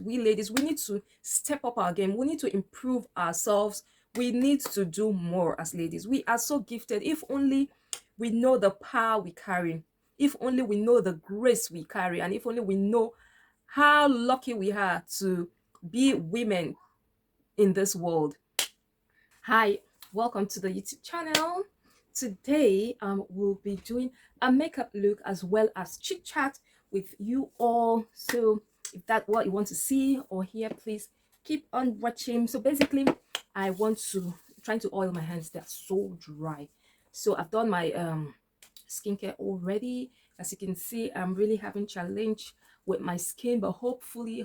we ladies, we need to step up our game. We need to improve ourselves. We need to do more as ladies. We are so gifted. If only we know the power we carry, if only we know the grace we carry, and if only we know how lucky we are to be women in this world. Hi, welcome to the YouTube channel. Today we'll be doing a makeup look as well as chit chat with you all. So if that's what you want to see or hear, please keep on watching. So basically I want to trying to oil my hands. They're so dry. So I've done my skincare already. As you can see, I'm really having challenge with my skin, but hopefully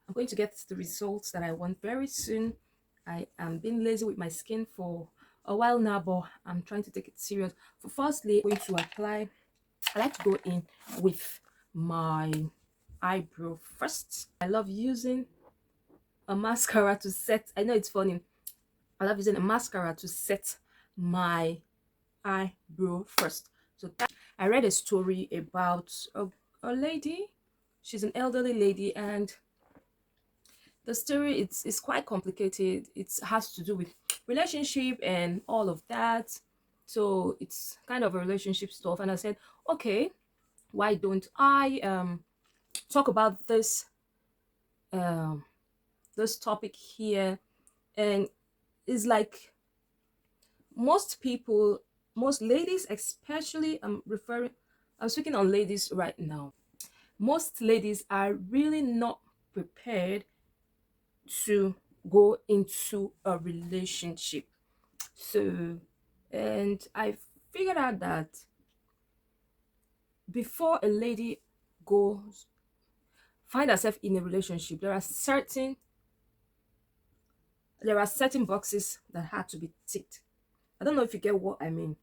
I'm going to get the results that I want very soon. I am being lazy with my skin for a while now, but I'm trying to take it serious. For firstly, I'm going to apply, I like to go in with my eyebrow first. I love using a mascara to set, I know it's funny, I love using a mascara to set my eyebrow first. So I read a story about a lady. She's an elderly lady, and the story it's quite complicated. It has to do with relationship and all of that. So it's kind of a relationship stuff. And I said, okay, why don't I talk about um this topic here? And it's like most people, most ladies especially, I'm speaking on ladies right now. Most ladies are really not prepared to go into a relationship. So, and I figured out that before a lady goes find herself in a relationship, there are certain boxes that had to be ticked. I don't know if you get what I mean.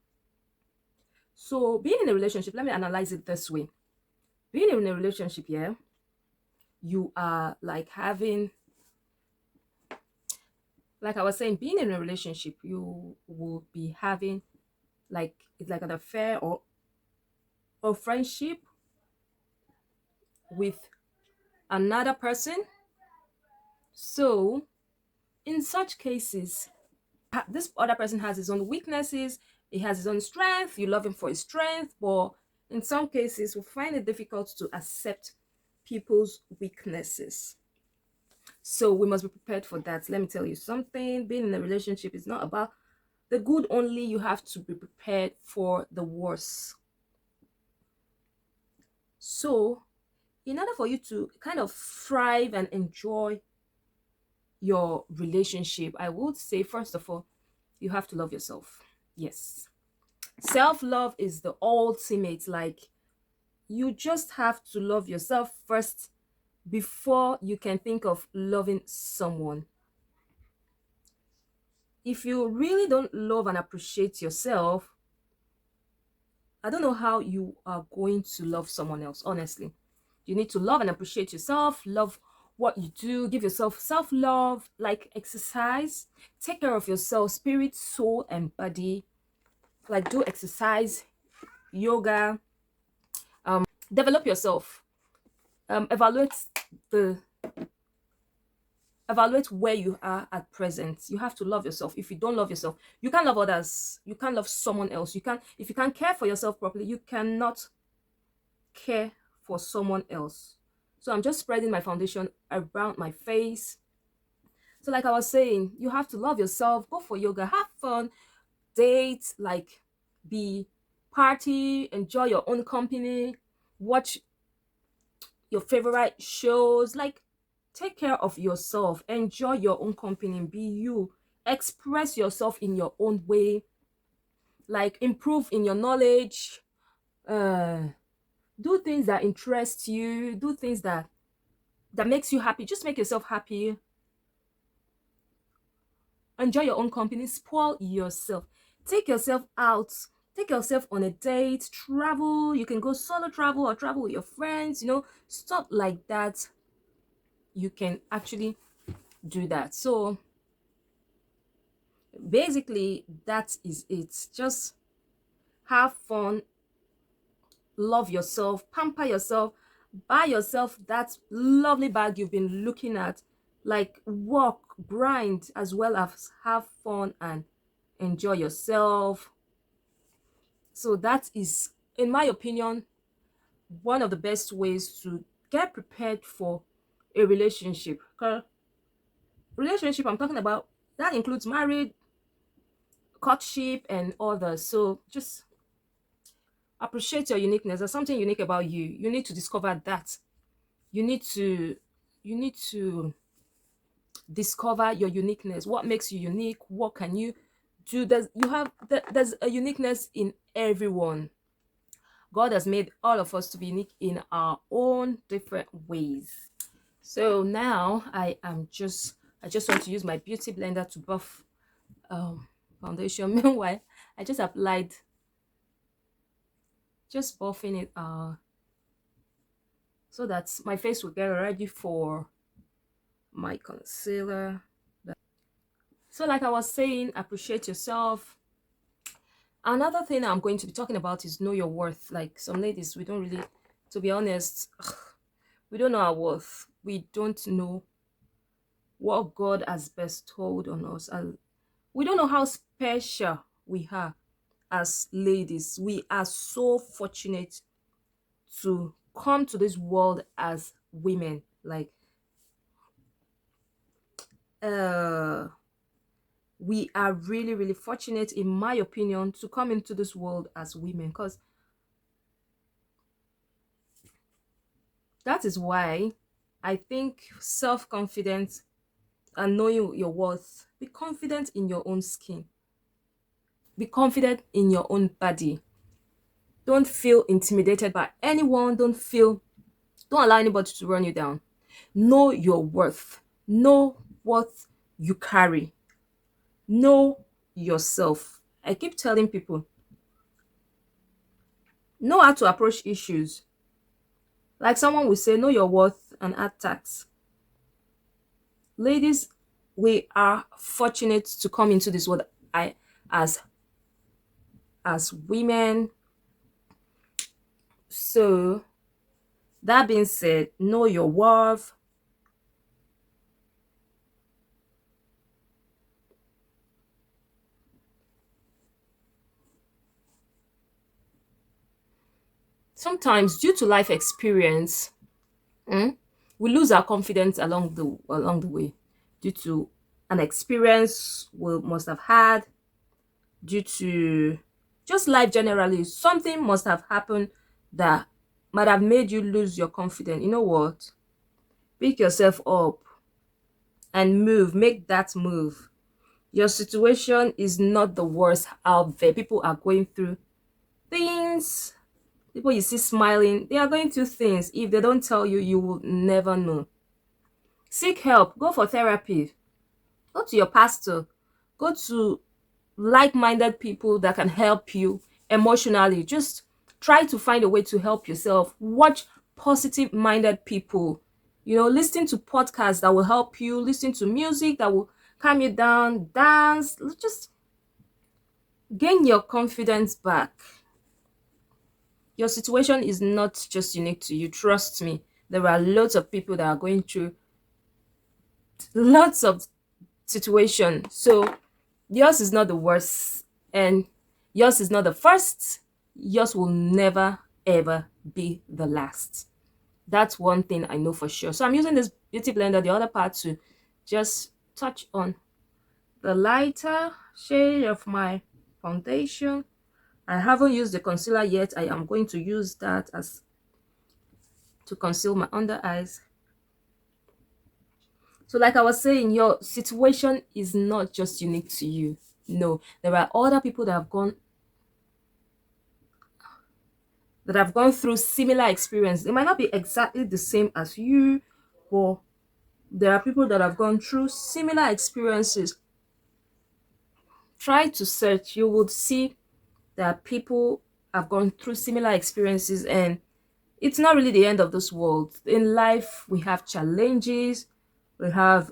So being in a relationship, let me analyze it this way. Being in a relationship, yeah, you are like having, like I was saying, being in a relationship, you will be having like it's like an affair or a friendship with another person. So in such cases, this other person has his own weaknesses, he has his own strength, you love him for his strength, but in some cases we find it difficult to accept people's weaknesses. So we must be prepared for that. Let me tell you something, being in a relationship is not about the good only, you have to be prepared for the worst. So in order for you to kind of thrive and enjoy your relationship, I would say first of all, you have to love yourself. Yes, self-love is the ultimate. Like, you just have to love yourself first before you can think of loving someone. If you really don't love and appreciate yourself, I don't know how you are going to love someone else, honestly. You need to love and appreciate yourself, love what you do, give yourself self-love, like exercise, take care of yourself, spirit, soul, and body. Like, do exercise, yoga, develop yourself, evaluate the evaluate where you are at present. You have to love yourself. If you don't love yourself, you can't love others, you can't love someone else. You can't, if you can't care for yourself properly, you cannot care for someone else. So I'm just spreading my foundation around my face. So like I was saying, you have to love yourself, go for yoga, have fun, date, like, be party, enjoy your own company, watch your favorite shows, like, take care of yourself, enjoy your own company, be you, express yourself in your own way, like improve in your knowledge, uh do things that interest you, do things that makes you happy. Just make yourself happy, enjoy your own company, spoil yourself, take yourself out, take yourself on a date, travel. You can go solo travel or travel with your friends, stuff like that. You can actually do that. So basically that is it. Just have fun, love yourself, pamper yourself, Buy yourself that lovely bag you've been looking at. Like, work, grind, as well as have fun and enjoy yourself. So that is, in my opinion, one of the best ways to get prepared for a relationship. 'Cause relationship I'm talking about, that includes marriage, courtship, and others. So just appreciate your uniqueness. There's something unique about you. You need to discover that. You need to you need to discover your uniqueness. What makes you unique? What can you do? There's a uniqueness in everyone. God has made all of us to be unique in our own different ways. So now I just want to use my beauty blender to buff foundation. Meanwhile, I just applied, just buffing it so that my face will get ready for my concealer. So like I was saying, appreciate yourself. Another thing I'm going to be talking about is know your worth. Like, some ladies, we don't really, to be honest, we don't know our worth. We don't know what God has bestowed on us. And we don't know how special we are as ladies. We are so fortunate to come to this world as women. Like, uh we are really, really fortunate, in my opinion, to come into this world as women, because that is why I think self-confidence and knowing your worth. Be confident in your own skin. Be confident in your own body. Don't feel intimidated by anyone. Don't allow anybody to run you down. Know your worth. Know what you carry. Know yourself. I keep telling people, know how to approach issues. Like, someone will say, know your worth and add tax. Ladies, we are fortunate to come into this world I as women. So that being said, know your worth. Sometimes, due to life experience, we lose our confidence along the way, due to an experience we must have had, due to just life generally. Something must have happened that might have made you lose your confidence. You know what? Pick yourself up and move. Make that move. Your situation is not the worst out there. People are going through things. People you see smiling, they are going through things. If they don't tell you, you will never know. Seek help. Go for therapy. Go to your pastor. Go to like-minded people that can help you emotionally. Just try to find a way to help yourself. Watch positive-minded people. Listen to podcasts that will help you. Listen to music that will calm you down. Dance. Just gain your confidence back. Your situation is not just unique to you. Trust me. There are lots of people that are going through lots of situations. So yours is not the worst, and yours is not the first. Yours will never ever be the last. That's one thing I know for sure. So I'm using this beauty blender, the other part, to just touch on the lighter shade of my foundation. I haven't used the concealer yet. I am going to use that as to conceal my under eyes. So like I was saying, your situation is not just unique to you. No, there are other people that have gone through similar experience. It might not be exactly the same as you, but there are people that have gone through similar experiences. Try to search. You would see that people have gone through similar experiences, and it's not really the end of this world. In life, we have challenges. We have,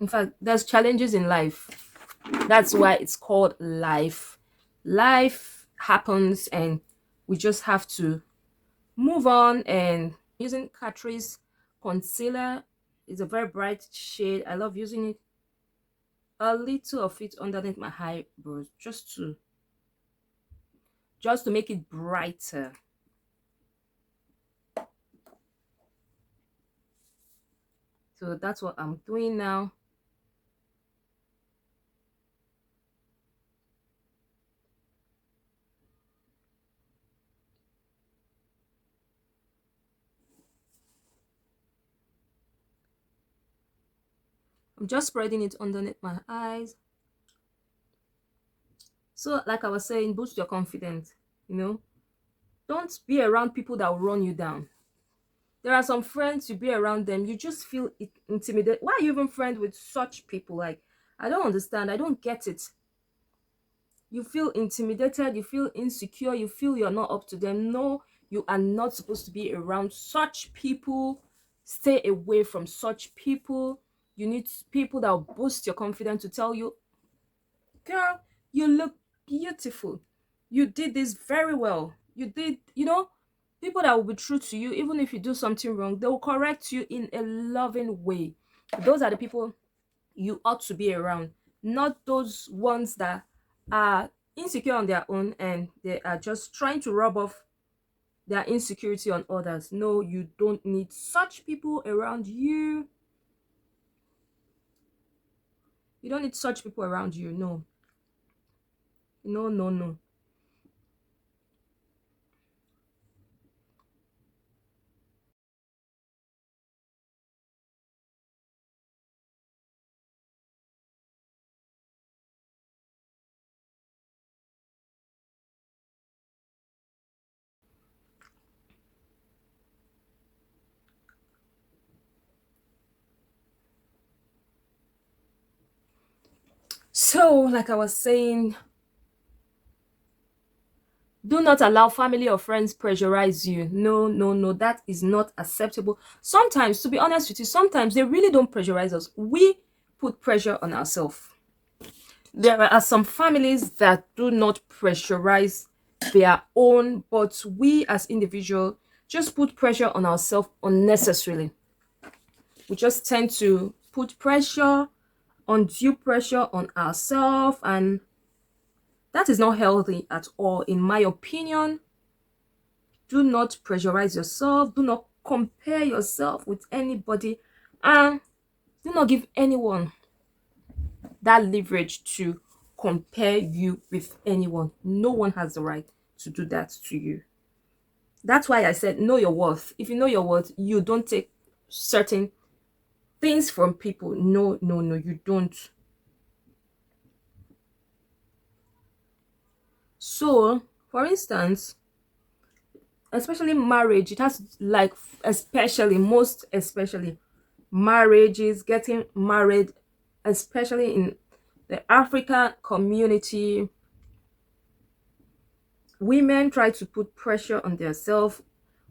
in fact, there's challenges in life. That's why it's called life. Life happens, and we just have to move on and using Catrice Concealer. It's a very bright shade. I love using it. A little of it underneath my eyebrows just to make it brighter. So that's what I'm doing now. I'm just spreading it underneath my eyes. So like I was saying, boost your confidence, you know. Don't be around people that will run you down. There are some friends, you be around them, you just feel intimidated. Why are you even friends with such people? Like, I don't understand. I don't get it. You feel intimidated, you feel insecure, you feel you're not up to them. No, you are not supposed to be around such people. Stay away from such people. You need people that will boost your confidence to tell you, girl, you look beautiful. You did this very well. You did, people that will be true to you, even if you do something wrong, they will correct you in a loving way. Those are the people you ought to be around, not those ones that are insecure on their own and they are just trying to rub off their insecurity on others. No, you don't need such people around you. You don't need such people around you. No, no, no, no. So, like I was saying, do not allow family or friends pressurize you. No, no, no, that is not acceptable. Sometimes, to be honest with you, sometimes they really don't pressurize us. We put pressure on ourselves. There are some families that do not pressurize their own, but we as individuals just put pressure on ourselves unnecessarily. We just tend to put pressure, undue pressure on ourselves, and that is not healthy at all, in my opinion. Do not pressurize yourself. Do not compare yourself with anybody. And do not give anyone that leverage to compare you with anyone. No one has the right to do that to you. That's why I said know your worth. If you know your worth, you don't take certain things from people. No, no, no, you don't. So, for instance, especially marriage, it has like, especially, most especially, marriages, getting married, especially in the African community, women try to put pressure on themselves,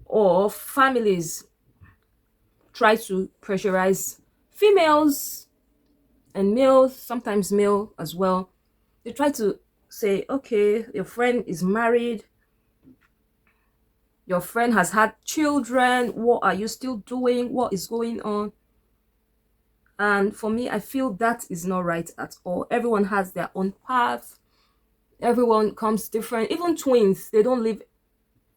or families try to pressurize females and males, sometimes male as well. They try to say, okay, your friend is married, your friend has had children, what are you still doing? What is going on? And for me, I feel that is not right at all. Everyone has their own path. Everyone comes different. Even twins, they don't live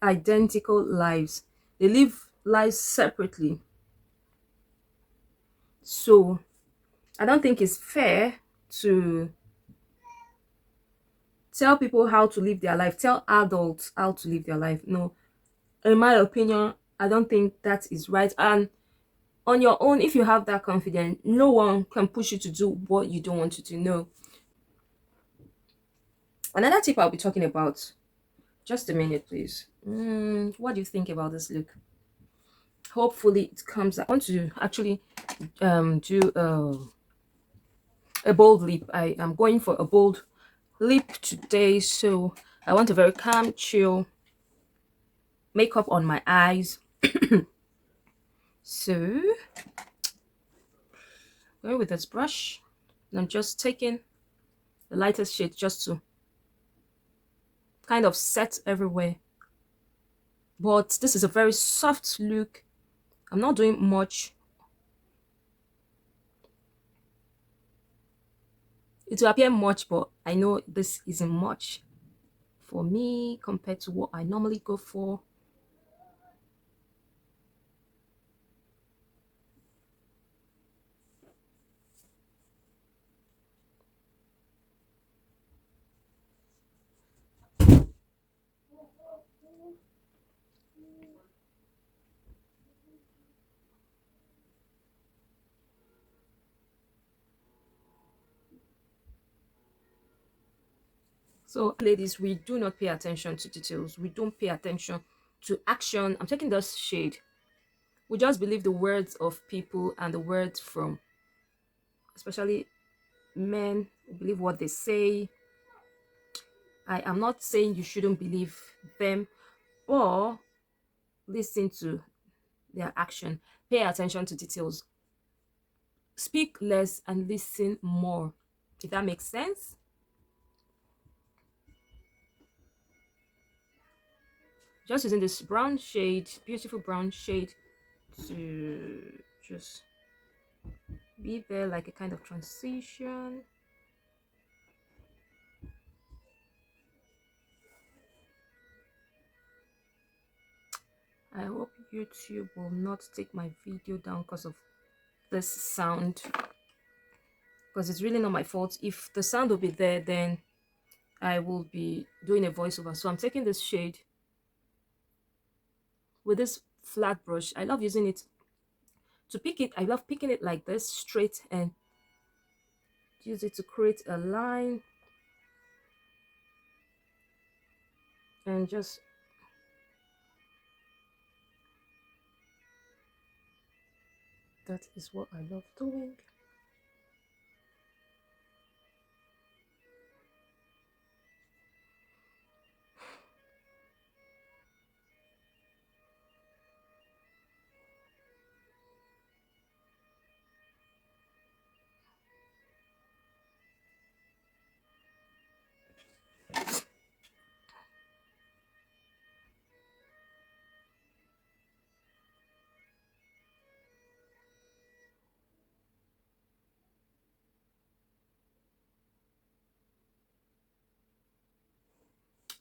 identical lives. They live lives separately. So I don't think it's fair to tell people how to live their life, tell adults how to live their life. No, in my opinion, I don't think that is right. And on your own, if you have that confidence, no one can push you to do what you don't want to do. No. Another tip I'll be talking about, just a minute, please. What do you think about this look? Hopefully it comes. I want to actually do a bold lip. I am going for a bold lip today, so I want a very calm, chill makeup on my eyes. So going with this brush, and I'm just taking the lightest shade just to kind of set everywhere. but this is a very soft look. I'm not doing much. It will appear much, but I know this isn't much for me compared to what I normally go for. So, ladies, we do not pay attention to details. We don't pay attention to action. I'm taking this shade. We just believe the words of people and the words from, especially men, we believe what they say. I am not saying you shouldn't believe them or listen to their action. Pay attention to details. Speak less and listen more. If that makes sense. Just using this brown shade, beautiful brown shade, to just be there like a kind of transition. I hope YouTube will not take my video down because of this sound, because it's really not my fault. If the sound will be there, then I will be doing a voiceover. So I'm taking this shade with this flat brush. I love using it to pick it. I love picking it like this straight and use it to create a line, and just that is what I love doing.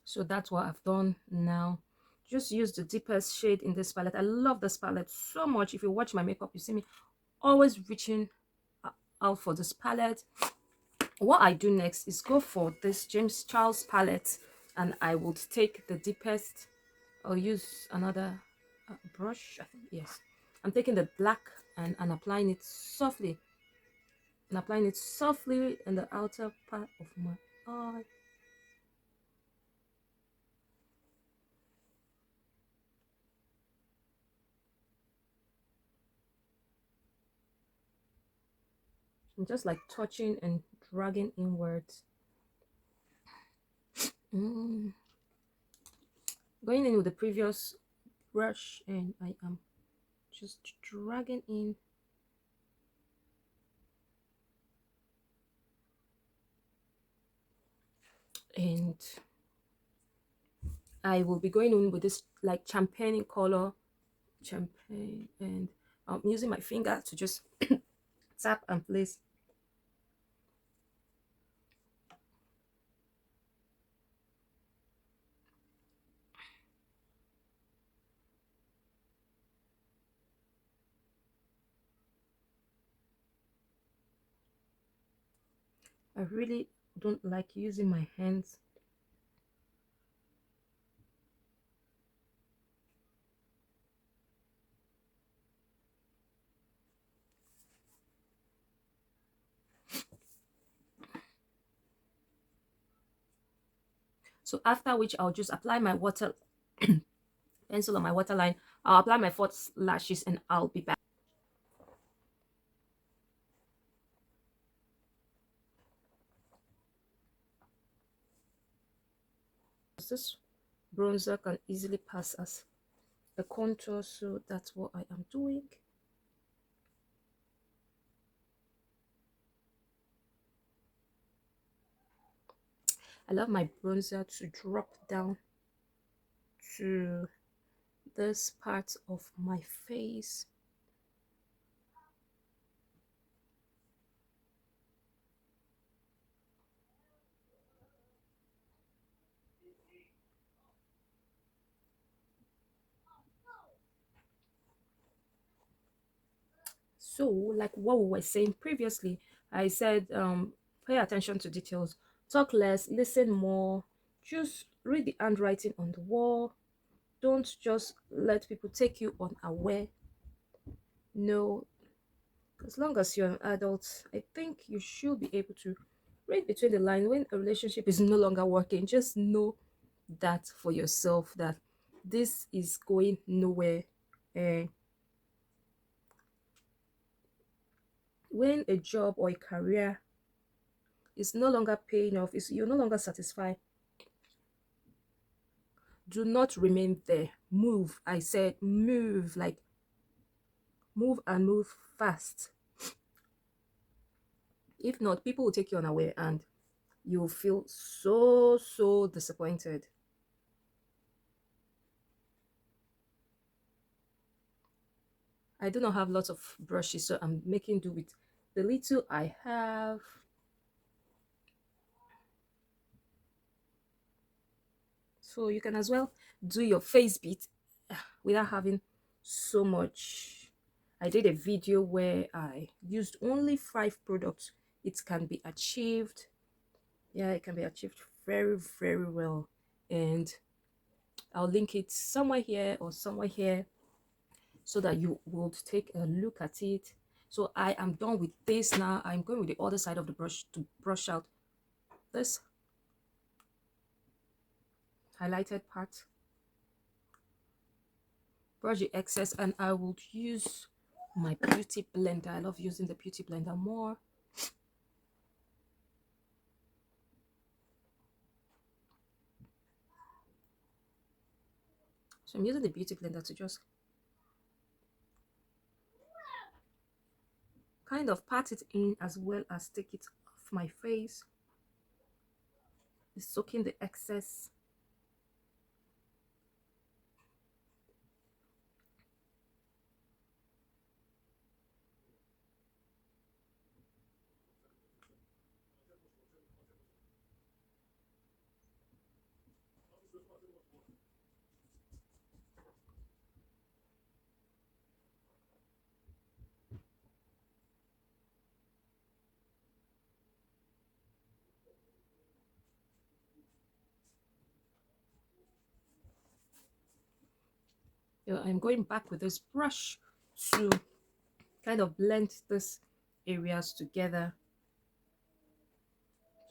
So that's what I've done now. Just use the deepest shade in this palette. I love this palette so much. If you watch my makeup, you see me always reaching out for this palette. What I do next is go for this James Charles palette, and I would take the deepest. I'll use another brush. I think, yes. I'm taking the black and applying it softly. And applying it softly in the outer part of my eye. I'm just like touching and dragging inwards. Mm. Going in with the previous brush, and I am just dragging in. And I will be going in with this like champagne color, champagne, and I'm using my finger to just tap and place. I really don't like using my hands. So after which I'll just apply my water pencil on my waterline. I'll apply my false lashes and I'll be back. This bronzer can easily pass as a contour, so that's what I am doing. I love my bronzer to drop down to this part of my face. So, like what we were saying previously, I said pay attention to details, talk less, listen more, just read the handwriting on the wall. Don't just let people take you unaware. No, as long as you're an adult, I think you should be able to read between the lines. When a relationship is no longer working, just know that for yourself, that this is going nowhere. And when a job or a career is no longer paying off, is you're no longer satisfied, do not remain there. Move. I said move, like move and move fast. If not, people will take you unaware and you'll feel so disappointed. I do not have lots of brushes, so I'm making do with the little I have. So you can as well do your face beat without having so much. I did a video where I used only 5 products. It can be achieved. Yeah, it can be achieved very well. And I'll link it somewhere here or somewhere here so that you will take a look at it. So I am done with this now. I'm going with the other side of the brush to brush out this highlighted part. Brush the excess, and I will use my beauty blender. I love using the beauty blender more. So I'm using the beauty blender to just kind of pat it in as well as take it off my face. It's soaking the excess. I'm going back with this brush to kind of blend these areas together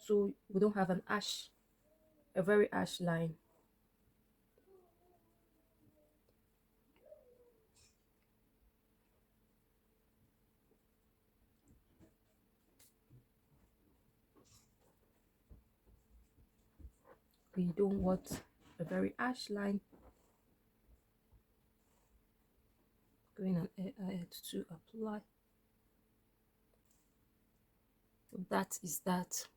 so we don't have a very ash line. We don't want a very ash line. Going on ahead to apply. That is that.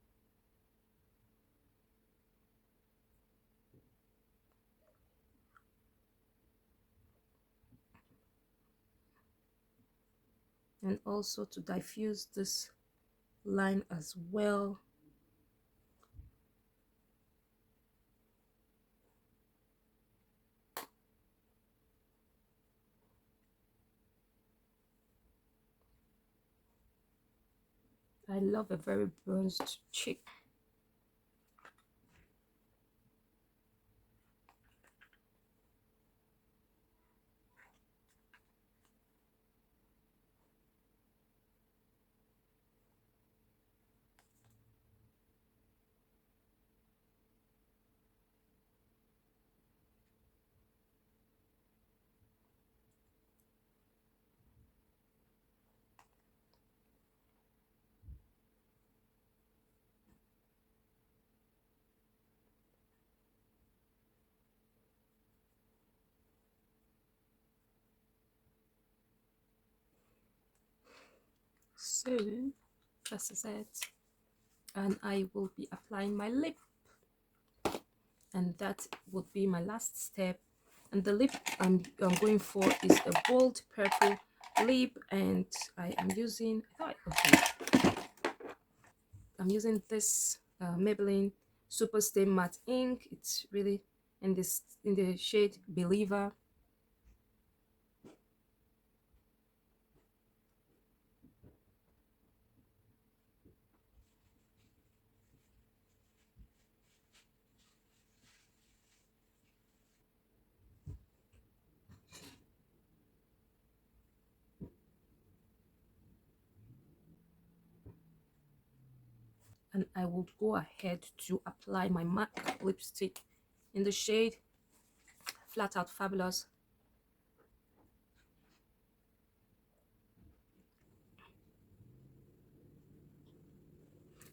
And also to diffuse this line as well. I love a very bronzed cheek. So this is it. And I will be applying my lip. And that would be my last step. And the lip I'm going for is a bold purple lip, and I am using, okay, I'm using this Maybelline Super Stay Matte Ink. It's really in the shade Believer. And I will go ahead to apply my MAC lipstick in the shade Flat Out Fabulous.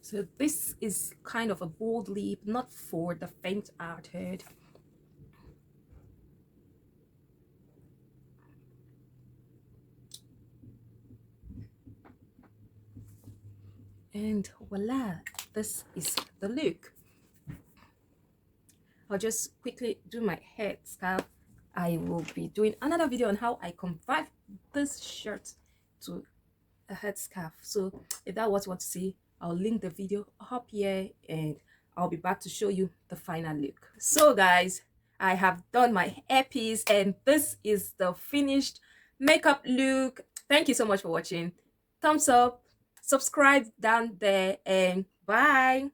So this is kind of a bold lip, not for the faint-hearted. And voila, this is the look. I'll just quickly do my head scarf. I will be doing another video on how I convert this shirt to a headscarf. So if that's what you want to see, I'll link the video up here and I'll be back to show you the final look. So guys, I have done my hairpiece and this is the finished makeup look. Thank you so much for watching. Thumbs up, subscribe down there, and bye.